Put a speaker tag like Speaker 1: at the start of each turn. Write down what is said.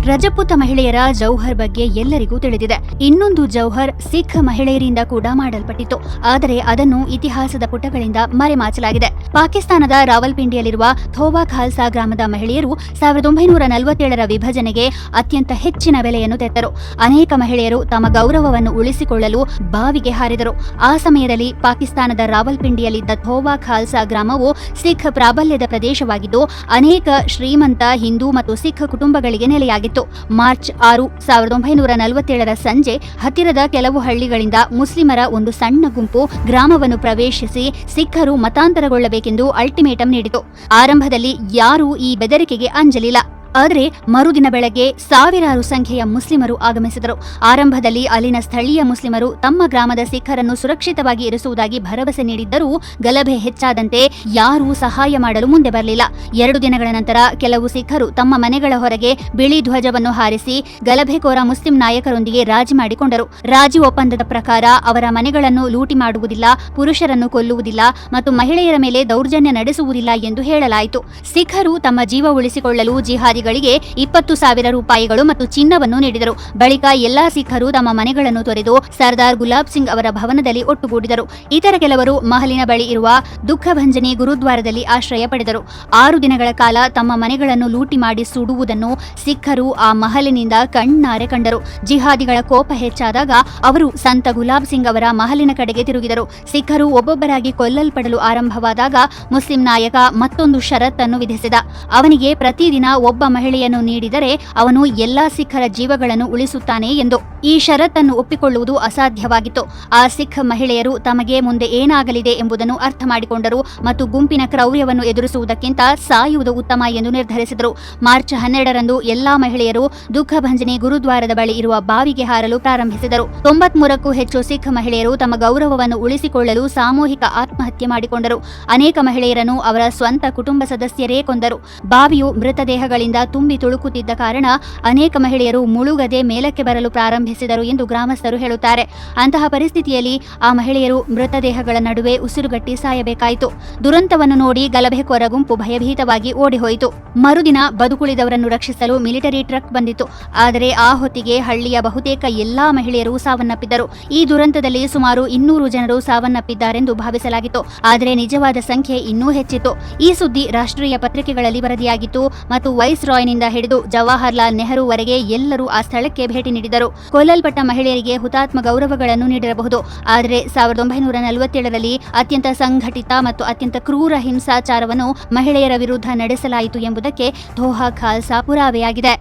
Speaker 1: ರಜಪೂತ ಮಹಿಳೆಯರ ಜೌಹರ್ ಬಗ್ಗೆ ಎಲ್ಲರಿಗೂ ತಿಳಿದಿದೆ. ಇನ್ನೊಂದು ಜೌಹರ್ ಸಿಖ್ ಮಹಿಳೆಯರಿಂದ ಕೂಡ ಮಾಡಲ್ಪಟ್ಟಿತ್ತು. ಆದರೆ ಅದನ್ನು ಇತಿಹಾಸದ ಪುಟಗಳಿಂದ ಮರೆಮಾಚಲಾಗಿದೆ. ಪಾಕಿಸ್ತಾನದ ರಾವಲ್ಪಿಂಡಿಯಲ್ಲಿರುವ ಥೋವಾ ಖಾಲ್ಸಾ ಗ್ರಾಮದ ಮಹಿಳೆಯರು 1947ರ ವಿಭಜನೆಗೆ ಅತ್ಯಂತ ಹೆಚ್ಚಿನ ಬೆಲೆಯನ್ನು ತೆತ್ತರು. ಅನೇಕ ಮಹಿಳೆಯರು ತಮ್ಮ ಗೌರವವನ್ನು ಉಳಿಸಿಕೊಳ್ಳಲು ಬಾವಿಗೆ ಹಾರಿದರು. ಆ ಸಮಯದಲ್ಲಿ ಪಾಕಿಸ್ತಾನದ ರಾವಲ್ಪಿಂಡಿಯಲ್ಲಿದ್ದ ಥೋವಾ ಖಾಲ್ಸಾ ಗ್ರಾಮವು ಸಿಖ್ ಪ್ರಾಬಲ್ಯದ ಪ್ರದೇಶವಾಗಿದ್ದು ಅನೇಕ ಶ್ರೀಮಂತ ಹಿಂದೂ ಮತ್ತು ಸಿಖ್ ಕುಟುಂಬಗಳಿಗೆ ನೆಲೆಯಾಗಿತ್ತು. ಮಾರ್ಚ್ 6, 1947ರ ಸಂಜೆ ಹತ್ತಿರದ ಕೆಲವು ಹಳ್ಳಿಗಳಿಂದ ಮುಸ್ಲಿಮರ ಒಂದು ಸಣ್ಣ ಗುಂಪು ಗ್ರಾಮವನ್ನು ಪ್ರವೇಶಿಸಿ ಸಿಖ್ಖರು ಮತಾಂತರಗೊಳ್ಳಬೇಕೆಂದು ಅಲ್ಟಿಮೇಟಂ ನೀಡಿತು. ಆರಂಭದಲ್ಲಿ ಯಾರೂ ಈ ಬೆದರಿಕೆಗೆ ಅಂಜಲಿಲ್ಲ. ಆದರೆ ಮರುದಿನ ಬೆಳಗ್ಗೆ ಸಾವಿರಾರು ಸಂಖ್ಯೆಯ ಮುಸ್ಲಿಮರು ಆಗಮಿಸಿದರು. ಆರಂಭದಲ್ಲಿ ಅಲ್ಲಿನ ಸ್ಥಳೀಯ ಮುಸ್ಲಿಮರು ತಮ್ಮ ಗ್ರಾಮದ ಸಿಖ್ಖರನ್ನು ಸುರಕ್ಷಿತವಾಗಿ ಇರಿಸುವುದಾಗಿ ಭರವಸೆ ನೀಡಿದ್ದರೂ ಗಲಭೆ ಹೆಚ್ಚಾದಂತೆ ಯಾರೂ ಸಹಾಯ ಮಾಡಲು ಮುಂದೆ ಬರಲಿಲ್ಲ. 2 ದಿನಗಳ ನಂತರ ಕೆಲವು ಸಿಖ್ಖರು ತಮ್ಮ ಮನೆಗಳ ಹೊರಗೆ ಬಿಳಿ ಧ್ವಜವನ್ನು ಹಾರಿಸಿ ಗಲಭೆಕೋರ ಮುಸ್ಲಿಂ ನಾಯಕರೊಂದಿಗೆ ರಾಜಿ ಮಾಡಿಕೊಂಡರು. ರಾಜಿ ಒಪ್ಪಂದದ ಪ್ರಕಾರ ಅವರ ಮನೆಗಳನ್ನು ಲೂಟಿ ಮಾಡುವುದಿಲ್ಲ, ಪುರುಷರನ್ನು ಕೊಲ್ಲುವುದಿಲ್ಲ ಮತ್ತು ಮಹಿಳೆಯರ ಮೇಲೆ ದೌರ್ಜನ್ಯ ನಡೆಸುವುದಿಲ್ಲ ಎಂದು ಹೇಳಲಾಯಿತು. ಸಿಖ್ಖರು ತಮ್ಮ ಜೀವ ಉಳಿಸಿಕೊಳ್ಳಲು ಜಿಹಾದಿಗಳಿಗೆ 20,000 ರೂಪಾಯಿಗಳು ಮತ್ತು ಚಿನ್ನವನ್ನು ನೀಡಿದರು. ಬಳಿಕ ಎಲ್ಲಾ ಸಿಖ್ಖರು ತಮ್ಮ ಮನೆಗಳನ್ನು ತೊರೆದು ಸರ್ದಾರ್ ಗುಲಾಬ್ ಸಿಂಗ್ ಅವರ ಭವನದಲ್ಲಿ ಒಟ್ಟುಗೂಡಿದರು. ಇತರ ಕೆಲವರು ಮಹಲಿನ ಬಳಿ ಇರುವ ದುಃಖಭಂಜನಿ ಗುರುದ್ವಾರದಲ್ಲಿ ಆಶ್ರಯ ಪಡೆದರು. 6 ದಿನಗಳ ಕಾಲ ತಮ್ಮ ಮನೆಗಳನ್ನು ಲೂಟಿ ಮಾಡಿ ಸುಡುವುದನ್ನು ಸಿಖ್ಖರು ಆ ಮಹಲಿನಿಂದ ಕಣ್ಣಾರೆ ಕಂಡರು. ಜಿಹಾದಿಗಳ ಕೋಪ ಹೆಚ್ಚಾದಾಗ ಅವರು ಸಂತ ಗುಲಾಬ್ ಸಿಂಗ್ ಅವರ ಮಹಲಿನ ಕಡೆಗೆ ತಿರುಗಿದರು. ಸಿಖ್ಖರು ಒಬ್ಬೊಬ್ಬರಾಗಿ ಕೊಲ್ಲಲ್ಪಡಲು ಆರಂಭವಾದಾಗ ಮುಸ್ಲಿಂ ನಾಯಕ ಮತ್ತೊಂದು ಷರತ್ತನ್ನು ವಿಧಿಸಿದ. ಅವನಿಗೆ ಪ್ರತಿದಿನ ಒಬ್ಬ ಮಹಿಳೆಯನ್ನು ನೀಡಿದರೆ ಅವನು ಎಲ್ಲಾ ಸಿಖ್ಖರ ಜೀವಗಳನ್ನು ಉಳಿಸುತ್ತಾನೆ ಎಂದು. ಈ ಷರತ್ತನ್ನು ಒಪ್ಪಿಕೊಳ್ಳುವುದು ಅಸಾಧ್ಯವಾಗಿತ್ತು. ಆ ಸಿಖ್ ಮಹಿಳೆಯರು ತಮಗೆ ಮುಂದೆ ಏನಾಗಲಿದೆ ಎಂಬುದನ್ನು ಅರ್ಥ ಮಾಡಿಕೊಂಡರು ಮತ್ತು ಗುಂಪಿನ ಕ್ರೌರ್ಯವನ್ನು ಎದುರಿಸುವುದಕ್ಕಿಂತ ಸಾಯುವುದು ಉತ್ತಮ ಎಂದು ನಿರ್ಧರಿಸಿದರು. ಮಾರ್ಚ್ 12ರಂದು ಎಲ್ಲಾ ಮಹಿಳೆಯರು ದುಃಖಭಂಜನಿ ಗುರುದ್ವಾರದ ಬಳಿ ಇರುವ ಬಾವಿಗೆ ಹಾರಲು ಪ್ರಾರಂಭಿಸಿದರು. 93ಕ್ಕೂ ಹೆಚ್ಚು ಸಿಖ್ ಮಹಿಳೆಯರು ತಮ್ಮ ಗೌರವವನ್ನು ಉಳಿಸಿಕೊಳ್ಳಲು ಸಾಮೂಹಿಕ ಆತ್ಮಹತ್ಯೆ ಮಾಡಿಕೊಂಡರು. ಅನೇಕ ಮಹಿಳೆಯರನ್ನು ಅವರ ಸ್ವಂತ ಕುಟುಂಬ ಸದಸ್ಯರೇ ಕೊಂದರು. ಬಾವಿಯು ಮೃತದೇಹಗಳಿಂದ ತುಂಬಿ ತುಳುಕುತ್ತಿದ್ದ ಕಾರಣ ಅನೇಕ ಮಹಿಳೆಯರು ಮುಳುಗದೆ ಮೇಲಕ್ಕೆ ಬರಲು ಪ್ರಾರಂಭಿಸಿದರು ಎಂದು ಗ್ರಾಮಸ್ಥರು ಹೇಳುತ್ತಾರೆ. ಅಂತಹ ಪರಿಸ್ಥಿತಿಯಲ್ಲಿ ಆ ಮಹಿಳೆಯರು ಮೃತದೇಹಗಳ ನಡುವೆ ಉಸಿರುಗಟ್ಟಿ ಸಾಯಬೇಕಾಯಿತು. ದುರಂತವನ್ನು ನೋಡಿ ಗಲಭೆಕೋರ ಗುಂಪು ಭಯಭೀತವಾಗಿ ಓಡಿಹೋಯಿತು. ಮರುದಿನ ಬದುಕುಳಿದವರನ್ನು ರಕ್ಷಿಸಲು ಮಿಲಿಟರಿ ಟ್ರಕ್ ಬಂದಿತು. ಆದರೆ ಆ ಹೊತ್ತಿಗೆ ಹಳ್ಳಿಯ ಬಹುತೇಕ ಎಲ್ಲಾ ಮಹಿಳೆಯರು ಸಾವನ್ನಪ್ಪಿದ್ದರು. ಈ ದುರಂತದಲ್ಲಿ ಸುಮಾರು 200 ಜನರು ಸಾವನ್ನಪ್ಪಿದ್ದಾರೆಂದು ಭಾವಿಸಲಾಗಿತ್ತು. ಆದರೆ ನಿಜವಾದ ಸಂಖ್ಯೆ ಇನ್ನೂ ಹೆಚ್ಚಿತ್ತು. ಈ ಸುದ್ದಿ ರಾಷ್ಟ್ರೀಯ ಪತ್ರಿಕೆಗಳಲ್ಲಿ ವರದಿಯಾಗಿತ್ತು ಮತ್ತು ವೈಸ್ ರಾಯ್ನಿಂದ ಹಿಡಿದು ಜವಾಹರ್ಲಾಲ್ ನೆಹರೂವರೆಗೆ ಎಲ್ಲರೂ ಆ ಸ್ಥಳಕ್ಕೆ ಭೇಟಿ ನೀಡಿದರು. ಕೊಲ್ಲಲ್ಪಟ್ಟ ಮಹಿಳೆಯರಿಗೆ ಹುತಾತ್ಮ ಗೌರವಗಳನ್ನು ನೀಡಿರಬಹುದು, ಆದರೆ 1947ರಲ್ಲಿ ಅತ್ಯಂತ ಸಂಘಟಿತ ಮತ್ತು ಅತ್ಯಂತ ಕ್ರೂರ ಹಿಂಸಾಚಾರವನ್ನು ಮಹಿಳೆಯರ ವಿರುದ್ಧ ನಡೆಸಲಾಯಿತು ಎಂಬುದಕ್ಕೆ ಥೋವಾ ಖಾಲ್ಸಾ ಪುರಾವೆಯಾಗಿದೆ.